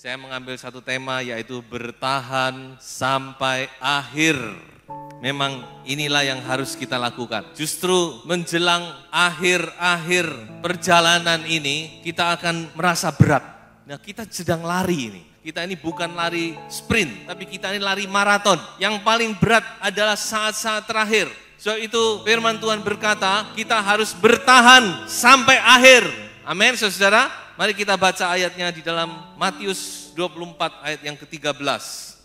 Saya mengambil satu tema yaitu bertahan sampai akhir. Memang inilah yang harus kita lakukan. Justru menjelang akhir-akhir perjalanan ini kita akan merasa berat. Nah, kita sedang lari ini. Kita ini bukan lari sprint, tapi kita ini lari maraton. Yang paling berat adalah saat-saat terakhir. So itu firman Tuhan berkata, kita harus bertahan sampai akhir. Amin, saudara. Mari kita baca ayatnya di dalam Matius 24 ayat yang ke-13.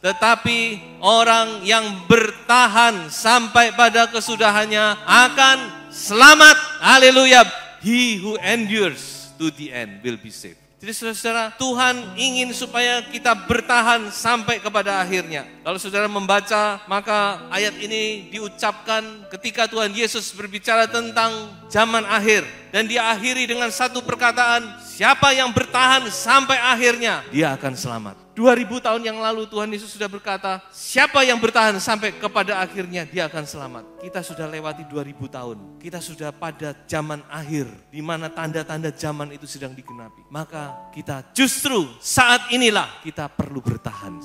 Tetapi orang yang bertahan sampai pada kesudahannya akan selamat. Haleluya. He who endures to the end will be saved. Jadi saudara, Tuhan ingin supaya kita bertahan sampai kepada akhirnya. Kalau saudara membaca, maka ayat ini diucapkan ketika Tuhan Yesus berbicara tentang zaman akhir. Dan dia akhiri dengan satu perkataan, siapa yang bertahan sampai akhirnya, dia akan selamat. 2000 tahun yang lalu Tuhan Yesus sudah berkata, siapa yang bertahan sampai kepada akhirnya, dia akan selamat. Kita sudah lewati 2000 tahun. Kita sudah pada zaman akhir, di mana tanda-tanda zaman itu sedang digenapi. Maka kita justru saat inilah kita perlu bertahan.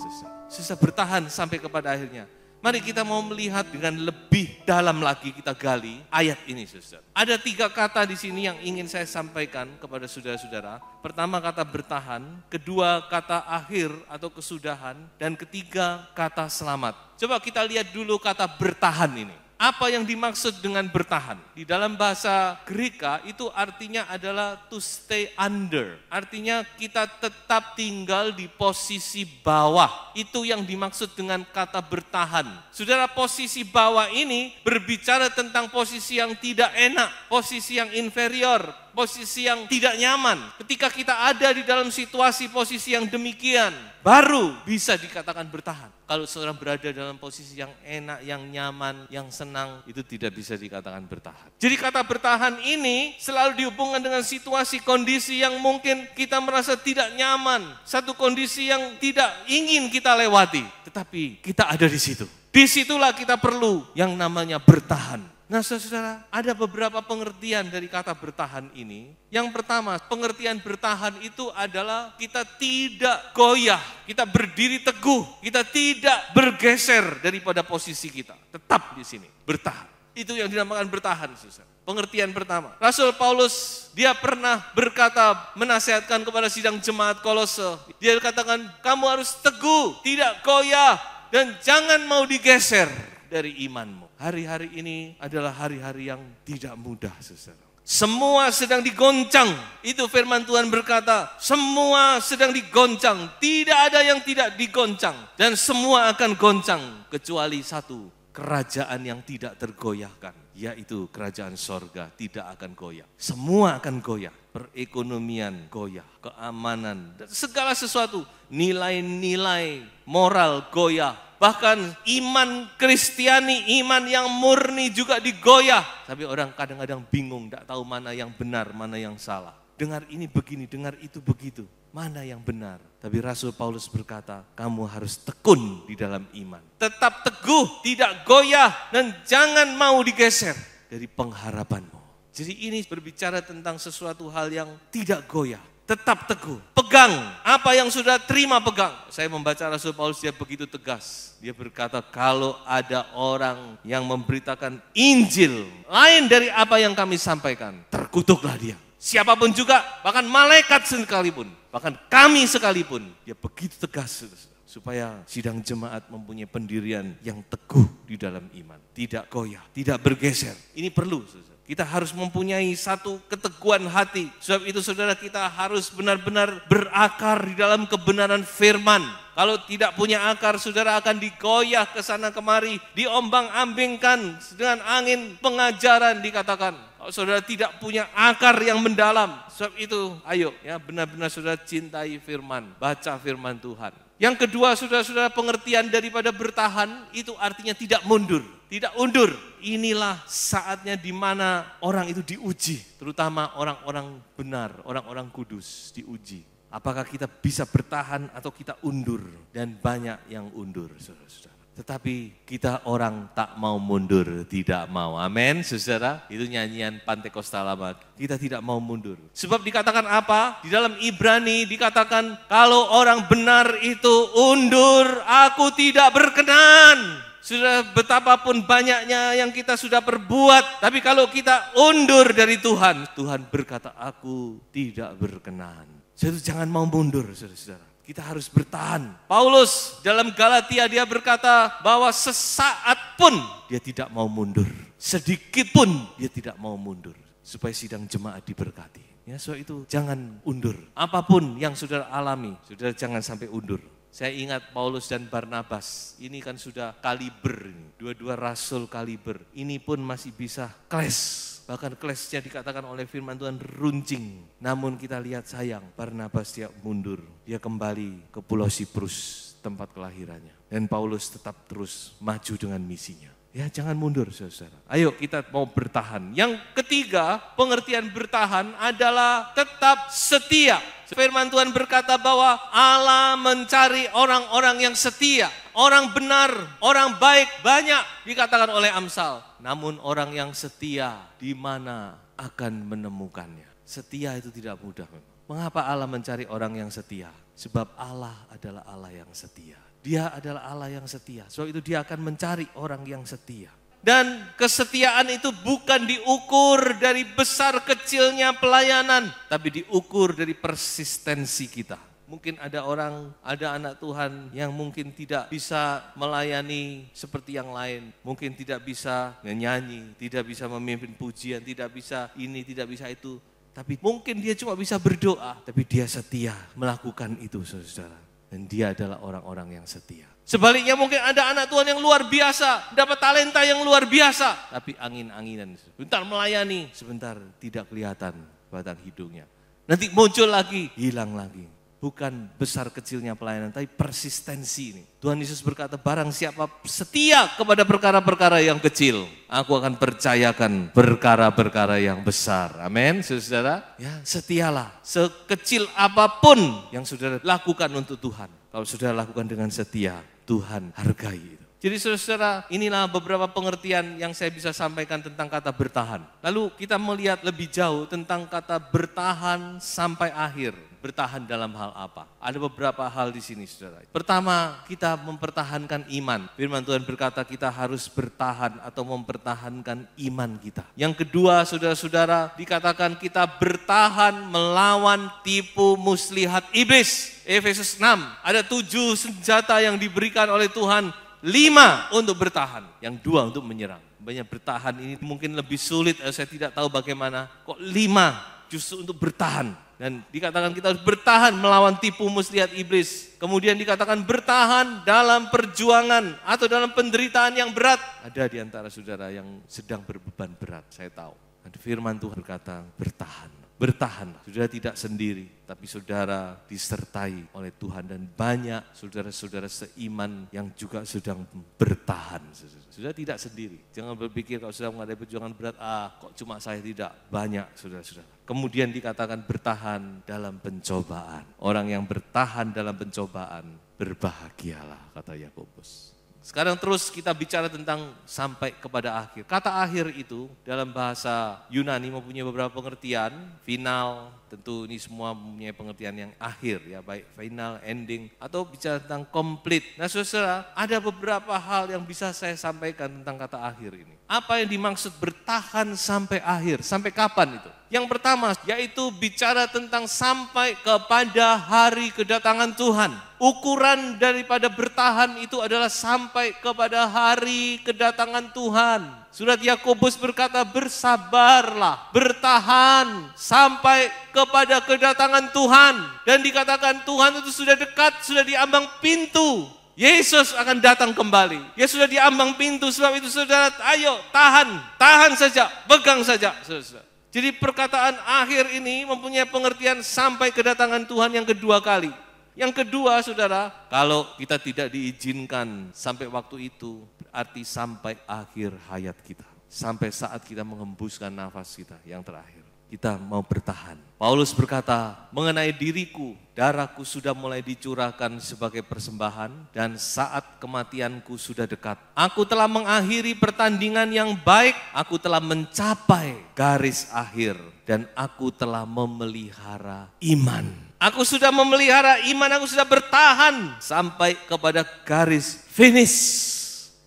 Susah bertahan sampai kepada akhirnya. Mari kita mau melihat dengan lebih dalam lagi, kita gali ayat ini, saudara. Ada 3 kata di sini yang ingin saya sampaikan kepada saudara-saudara. Pertama kata bertahan, kedua kata akhir atau kesudahan, dan ketiga kata selamat. Coba kita lihat dulu kata bertahan ini. Apa yang dimaksud dengan bertahan? Di dalam bahasa Greka itu artinya adalah to stay under. Artinya kita tetap tinggal di posisi bawah. Itu yang dimaksud dengan kata bertahan. Saudara, posisi bawah ini berbicara tentang posisi yang tidak enak, posisi yang inferior, posisi yang tidak nyaman. Ketika kita ada di dalam situasi posisi yang demikian, baru bisa dikatakan bertahan. Kalau seorang berada dalam posisi yang enak, yang nyaman, yang senang, itu tidak bisa dikatakan bertahan. Jadi kata bertahan ini selalu dihubungkan dengan situasi kondisi yang mungkin kita merasa tidak nyaman. Satu kondisi yang tidak ingin kita lewati. Tetapi kita ada di situ. Disitulah kita perlu yang namanya bertahan. Nah saudara, ada beberapa pengertian dari kata bertahan ini. Yang pertama, pengertian bertahan itu adalah kita tidak goyah, kita berdiri teguh, kita tidak bergeser daripada posisi kita. Tetap di sini, bertahan. Itu yang dinamakan bertahan, saudara. Pengertian pertama. Rasul Paulus, dia pernah berkata, menasihatkan kepada sidang jemaat Kolose. Dia katakan, kamu harus teguh, tidak goyah, dan jangan mau digeser dari imanmu. Hari-hari ini adalah hari-hari yang tidak mudah, saudara. Semua sedang digoncang. Itu firman Tuhan berkata, semua sedang digoncang. Tidak ada yang tidak digoncang. Dan semua akan goncang. Kecuali satu, kerajaan yang tidak tergoyahkan. Yaitu kerajaan sorga tidak akan goyah. Semua akan goyah. Perekonomian goyah, keamanan, dan segala sesuatu. Nilai-nilai moral goyah. Bahkan iman Kristiani, iman yang murni juga digoyah. Tapi orang kadang-kadang bingung, tidak tahu mana yang benar, mana yang salah. Dengar ini begini, dengar itu begitu. Mana yang benar? Tapi Rasul Paulus berkata, kamu harus tekun di dalam iman. Tetap teguh, tidak goyah, dan jangan mau digeser dari pengharapanmu. Jadi ini berbicara tentang sesuatu hal yang tidak goyah. Tetap teguh, pegang apa yang sudah terima, pegang. Saya membaca Rasul Paulus, dia begitu tegas. Dia berkata, kalau ada orang yang memberitakan Injil lain dari apa yang kami sampaikan, terkutuklah dia. Siapapun juga, bahkan malaikat sekalipun, bahkan kami sekalipun. Dia begitu tegas supaya sidang jemaat mempunyai pendirian yang teguh di dalam iman. Tidak goyah, tidak bergeser. Ini perlu, saudara. Kita harus mempunyai satu keteguhan hati. Sebab itu saudara, kita harus benar-benar berakar di dalam kebenaran firman. Kalau tidak punya akar, saudara akan digoyah ke sana kemari, diombang-ambingkan dengan angin pengajaran dikatakan. Kalau saudara tidak punya akar yang mendalam, sebab itu ayo ya benar-benar saudara cintai firman, baca firman Tuhan. Yang kedua, saudara-saudara, pengertian daripada bertahan itu artinya tidak mundur, tidak undur. Inilah saatnya di mana orang itu diuji, terutama orang-orang benar, orang-orang kudus diuji. Apakah kita bisa bertahan atau kita undur? Dan banyak yang undur, saudara-saudara. Tetapi kita orang tak mau mundur, tidak mau. Amin, saudara. Itu nyanyian Pantekosta lama. Kita tidak mau mundur. Sebab dikatakan apa? Di dalam Ibrani dikatakan, kalau orang benar itu undur, aku tidak berkenan. Sudah betapapun banyaknya yang kita sudah perbuat, tapi kalau kita undur dari Tuhan, Tuhan berkata, aku tidak berkenan. Jadi jangan mau mundur, saudara-saudara. Kita harus bertahan. Paulus dalam Galatia dia berkata bahwa sesaat pun dia tidak mau mundur. Sedikit pun dia tidak mau mundur. Supaya sidang jemaat diberkati. Ya, so itu jangan undur. Apapun yang saudara alami, saudara jangan sampai undur. Saya ingat Paulus dan Barnabas. Ini kan sudah kaliber ini. Dua-dua rasul kaliber. Ini pun masih bisa clash. Bahkan clash-nya dikatakan oleh firman Tuhan runcing. Namun kita lihat sayang, Barnabas dia mundur. Dia kembali ke Pulau Siprus, tempat kelahirannya. Dan Paulus tetap terus maju dengan misinya. Ya jangan mundur saudara. Ayo kita mau bertahan. Yang ketiga, pengertian bertahan adalah tetap setia. Firman Tuhan berkata bahwa Allah mencari orang-orang yang setia. Orang benar, orang baik banyak dikatakan oleh Amsal. Namun orang yang setia di mana akan menemukannya. Setia itu tidak mudah. Mengapa Allah mencari orang yang setia? Sebab Allah adalah Allah yang setia. Dia adalah Allah yang setia. Sebab itu dia akan mencari orang yang setia. Dan kesetiaan itu bukan diukur dari besar kecilnya pelayanan. Tapi diukur dari persistensi kita. Mungkin ada orang, ada anak Tuhan yang mungkin tidak bisa melayani seperti yang lain. Mungkin tidak bisa menyanyi, tidak bisa memimpin pujian, tidak bisa ini, tidak bisa itu. Tapi mungkin dia cuma bisa berdoa. Tapi dia setia melakukan itu saudara. Dan dia adalah orang-orang yang setia. Sebaliknya mungkin ada anak Tuhan yang luar biasa, dapat talenta yang luar biasa. Tapi angin-anginan, sebentar melayani, sebentar tidak kelihatan batang hidungnya. Nanti muncul lagi, hilang lagi. Bukan besar kecilnya pelayanan, tapi persistensi ini. Tuhan Yesus berkata, barang siapa setia kepada perkara-perkara yang kecil, aku akan percayakan perkara-perkara yang besar. Amin, saudara. Ya, setialah. Sekecil apapun yang saudara lakukan untuk Tuhan. Kalau saudara lakukan dengan setia, Tuhan hargai itu. Jadi saudara, inilah beberapa pengertian yang saya bisa sampaikan tentang kata bertahan. Lalu kita melihat lebih jauh tentang kata bertahan sampai akhir. Bertahan dalam hal apa? Ada beberapa hal di sini saudara. Pertama, kita mempertahankan iman. Firman Tuhan berkata kita harus bertahan atau mempertahankan iman kita. Yang kedua, saudara-saudara, dikatakan kita bertahan melawan tipu muslihat iblis. Efesus 6, ada 7 senjata yang diberikan oleh Tuhan. 5 untuk bertahan, yang 2 untuk menyerang. Banyak bertahan ini mungkin lebih sulit, saya tidak tahu bagaimana. Kok 5 justru untuk bertahan. Dan dikatakan kita harus bertahan melawan tipu muslihat iblis. Kemudian dikatakan bertahan dalam perjuangan atau dalam penderitaan yang berat. Ada di antara saudara yang sedang berbeban berat, saya tahu. Dan firman Tuhan berkata bertahan. Bertahanlah, saudara tidak sendiri, tapi saudara disertai oleh Tuhan dan banyak saudara-saudara seiman yang juga sedang bertahan. Saudara tidak sendiri, jangan berpikir kalau sudah menghadapi perjuangan berat, kok cuma saya tidak, banyak saudara-saudara. Kemudian dikatakan bertahan dalam pencobaan. Orang yang bertahan dalam pencobaan, berbahagialah, kata Yakobus. Sekarang terus kita bicara tentang sampai kepada akhir. Kata akhir itu dalam bahasa Yunani mempunyai beberapa pengertian. Final, tentu ini semua mempunyai pengertian yang akhir ya, baik final, ending, atau bicara tentang complete. Nah saudara, ada beberapa hal yang bisa saya sampaikan tentang kata akhir ini. Apa yang dimaksud bertahan sampai akhir? Sampai kapan itu? Yang pertama yaitu bicara tentang sampai kepada hari kedatangan Tuhan. Ukuran daripada bertahan itu adalah sampai kepada hari kedatangan Tuhan. Surat Yakobus berkata bersabarlah, bertahan sampai kepada kedatangan Tuhan. Dan dikatakan Tuhan itu sudah dekat, sudah di ambang pintu. Yesus akan datang kembali. Dia sudah di ambang pintu, sebab itu saudara, ayo tahan saja, pegang saja. Saudara. Jadi perkataan akhir ini mempunyai pengertian sampai kedatangan Tuhan yang kedua kali. Yang kedua saudara, kalau kita tidak diizinkan sampai waktu itu, berarti sampai akhir hayat kita. Sampai saat kita menghembuskan nafas kita yang terakhir. Kita mau bertahan. Paulus berkata, mengenai diriku, darahku sudah mulai dicurahkan sebagai persembahan dan saat kematianku sudah dekat. Aku telah mengakhiri pertandingan yang baik, aku telah mencapai garis akhir dan aku telah memelihara iman. Aku sudah memelihara iman, aku sudah bertahan sampai kepada garis finish.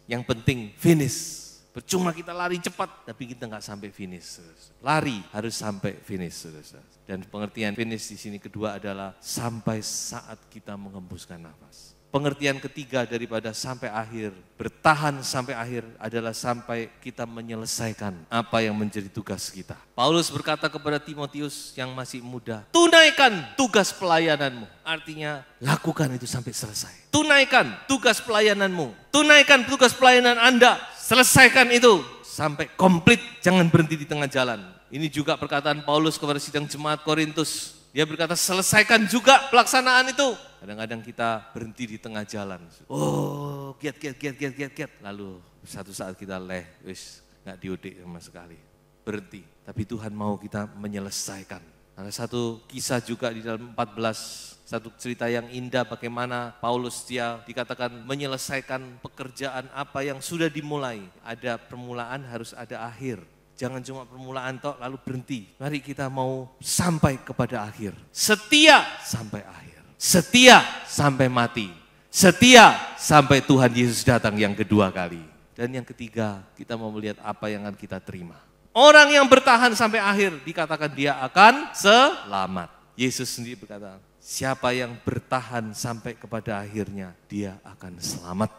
Yang penting finish. Percuma kita lari cepat, tapi kita nggak sampai finish. Lari harus sampai finish. Dan pengertian finish di sini kedua adalah sampai saat kita menghembuskan nafas. Pengertian ketiga daripada sampai akhir, bertahan sampai akhir adalah sampai kita menyelesaikan apa yang menjadi tugas kita. Paulus berkata kepada Timotius yang masih muda, tunaikan tugas pelayananmu. Artinya lakukan itu sampai selesai. Tunaikan tugas pelayananmu. Tunaikan tugas pelayanan Anda. Selesaikan itu sampai komplit, jangan berhenti di tengah jalan. Ini juga perkataan Paulus kepada sidang jemaat Korintus. Dia berkata selesaikan juga pelaksanaan itu. Kadang-kadang kita berhenti di tengah jalan. Oh, giat. Lalu satu saat kita nggak diudik sama sekali. Berhenti. Tapi Tuhan mau kita menyelesaikan. Ada satu kisah juga di dalam 14. Satu cerita yang indah bagaimana Paulus dia dikatakan menyelesaikan pekerjaan apa yang sudah dimulai. Ada permulaan harus ada akhir. Jangan cuma permulaan toh lalu berhenti. Mari kita mau sampai kepada akhir. Setia sampai akhir. Setia sampai mati. Setia sampai Tuhan Yesus datang yang kedua kali. Dan yang ketiga kita mau melihat apa yang akan kita terima. Orang yang bertahan sampai akhir dikatakan dia akan selamat. Yesus sendiri berkata, siapa yang bertahan sampai kepada akhirnya, dia akan selamat.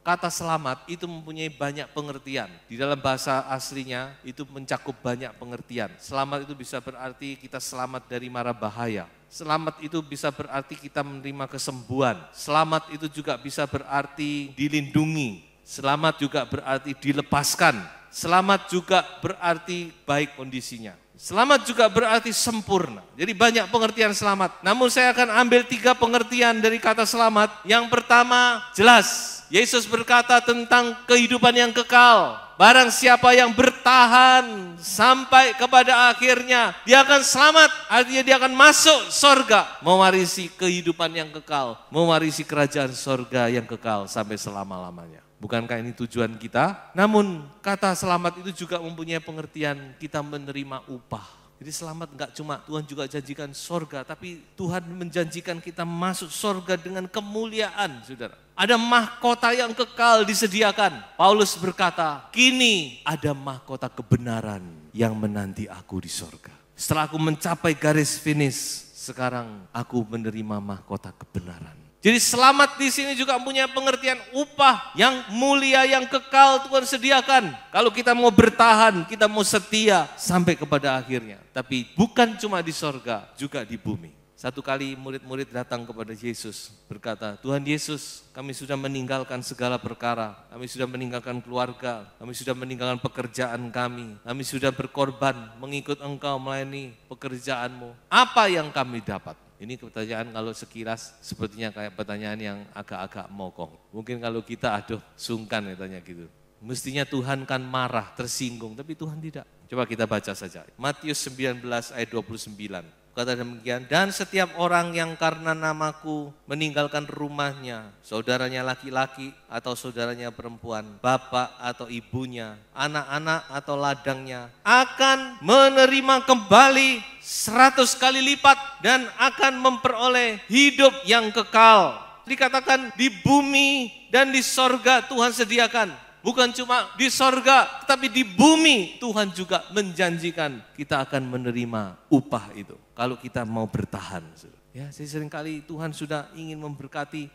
Kata selamat itu mempunyai banyak pengertian. Di dalam bahasa aslinya itu mencakup banyak pengertian. Selamat itu bisa berarti kita selamat dari mara bahaya. Selamat itu bisa berarti kita menerima kesembuhan. Selamat itu juga bisa berarti dilindungi. Selamat juga berarti dilepaskan. Selamat juga berarti baik kondisinya. Selamat juga berarti sempurna. Jadi banyak pengertian selamat. Namun saya akan ambil 3 pengertian dari kata selamat. Yang pertama jelas. Yesus berkata tentang kehidupan yang kekal. Barang siapa yang bertahan sampai kepada akhirnya, dia akan selamat. Artinya dia akan masuk surga. Mewarisi kehidupan yang kekal. Mewarisi kerajaan surga yang kekal sampai selama-lamanya. Bukankah ini tujuan kita? Namun kata selamat itu juga mempunyai pengertian kita menerima upah. Jadi selamat enggak cuma Tuhan juga janjikan sorga, tapi Tuhan menjanjikan kita masuk sorga dengan kemuliaan, saudara. Ada mahkota yang kekal disediakan. Paulus berkata, kini ada mahkota kebenaran yang menanti aku di sorga. Setelah aku mencapai garis finish, sekarang aku menerima mahkota kebenaran. Jadi selamat di sini juga punya pengertian upah yang mulia, yang kekal Tuhan sediakan. Kalau kita mau bertahan, kita mau setia sampai kepada akhirnya. Tapi bukan cuma di sorga, juga di bumi. Satu kali murid-murid datang kepada Yesus berkata, Tuhan Yesus, kami sudah meninggalkan segala perkara. Kami sudah meninggalkan keluarga, kami sudah meninggalkan pekerjaan kami. Kami sudah berkorban mengikut Engkau melayani pekerjaan-Mu. Apa yang kami dapat? Ini pertanyaan kalau sekilas sepertinya kayak pertanyaan yang agak-agak mokong. Mungkin kalau kita sungkan katanya gitu. Mestinya Tuhan kan marah, tersinggung, tapi Tuhan tidak. Coba kita baca saja. Matius 19 ayat 29. Kata demikian, dan setiap orang yang karena namaku meninggalkan rumahnya, saudaranya laki-laki atau saudaranya perempuan, bapak atau ibunya, anak-anak atau ladangnya, akan menerima kembali 100 kali lipat dan akan memperoleh hidup yang kekal. Dikatakan di bumi dan di sorga Tuhan sediakan. Bukan cuma di sorga, tetapi di bumi Tuhan juga menjanjikan kita akan menerima upah itu. Kalau kita mau bertahan. Ya, seringkali Tuhan sudah ingin memberkati,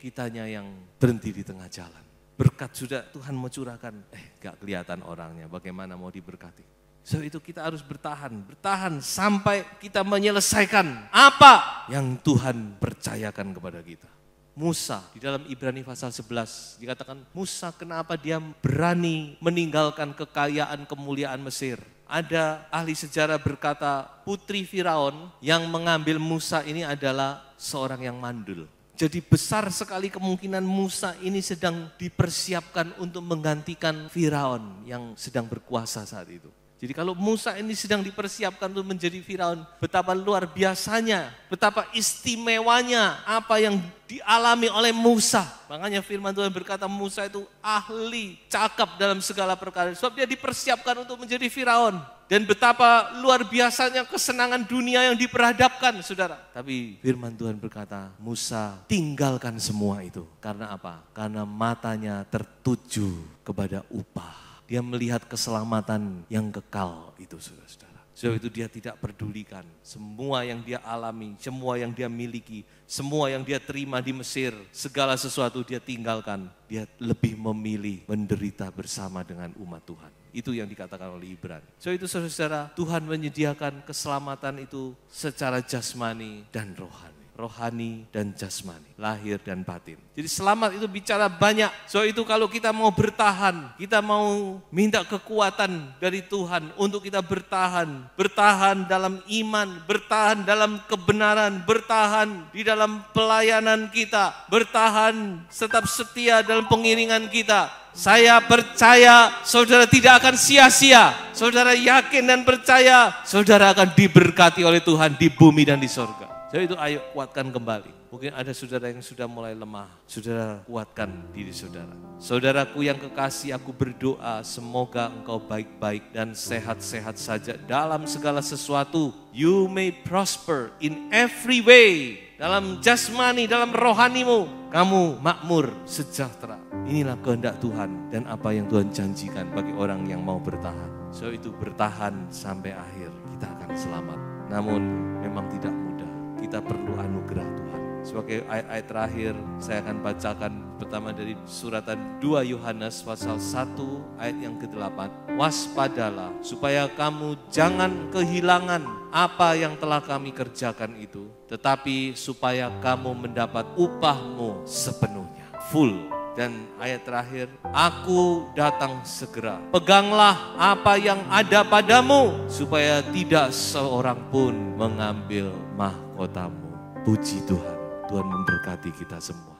kitanya yang berhenti di tengah jalan. Berkat sudah Tuhan mau curahkan, gak kelihatan orangnya, bagaimana mau diberkati. So itu kita harus bertahan sampai kita menyelesaikan apa yang Tuhan percayakan kepada kita. Musa di dalam Ibrani pasal 11 dikatakan Musa kenapa dia berani meninggalkan kekayaan kemuliaan Mesir. Ada ahli sejarah berkata putri Firaun yang mengambil Musa ini adalah seorang yang mandul. Jadi besar sekali kemungkinan Musa ini sedang dipersiapkan untuk menggantikan Firaun yang sedang berkuasa saat itu. Jadi kalau Musa ini sedang dipersiapkan untuk menjadi Firaun, betapa luar biasanya, betapa istimewanya apa yang dialami oleh Musa. Makanya firman Tuhan berkata Musa itu ahli, cakap dalam segala perkara. Sebab dia dipersiapkan untuk menjadi Firaun. Dan betapa luar biasanya kesenangan dunia yang diperhadapkan, saudara. Tapi firman Tuhan berkata, Musa tinggalkan semua itu. Karena apa? Karena matanya tertuju kepada upah. Dia melihat keselamatan yang kekal itu, saudara-saudara. Sebab itu dia tidak pedulikan semua yang dia alami, semua yang dia miliki, semua yang dia terima di Mesir, segala sesuatu dia tinggalkan. Dia lebih memilih menderita bersama dengan umat Tuhan. Itu yang dikatakan oleh Ibrani. Sebab itu saudara-saudara, Tuhan menyediakan keselamatan itu secara jasmani dan rohani. Rohani dan jasmani, lahir dan batin. Jadi selamat itu bicara banyak. So itu kalau kita mau bertahan, kita mau minta kekuatan dari Tuhan untuk kita bertahan. Bertahan dalam iman, bertahan dalam kebenaran, bertahan di dalam pelayanan kita, bertahan tetap setia dalam pengiringan kita. Saya percaya saudara tidak akan sia-sia. Saudara yakin dan percaya saudara akan diberkati oleh Tuhan di bumi dan di sorga. Jadi itu ayo kuatkan kembali. Mungkin ada saudara yang sudah mulai lemah. Saudara kuatkan diri saudara. Saudaraku yang kekasih, aku berdoa semoga engkau baik-baik dan sehat-sehat saja dalam segala sesuatu. You may prosper in every way. Dalam jasmani, dalam rohanimu. Kamu makmur, sejahtera. Inilah kehendak Tuhan dan apa yang Tuhan janjikan bagi orang yang mau bertahan. So itu bertahan sampai akhir. Kita akan selamat. Namun memang tidak mudah. Kita perlu anugerah Tuhan. Sebagai ayat-ayat terakhir saya akan bacakan pertama dari suratan 2 Yohanes pasal 1 ayat yang ke-8. Waspadalah supaya kamu jangan kehilangan apa yang telah kami kerjakan itu, tetapi supaya kamu mendapat upahmu sepenuhnya, full. Dan ayat terakhir, aku datang segera. Peganglah apa yang ada padamu, supaya tidak seorang pun mengambil mahkotamu. Puji Tuhan, Tuhan memberkati kita semua.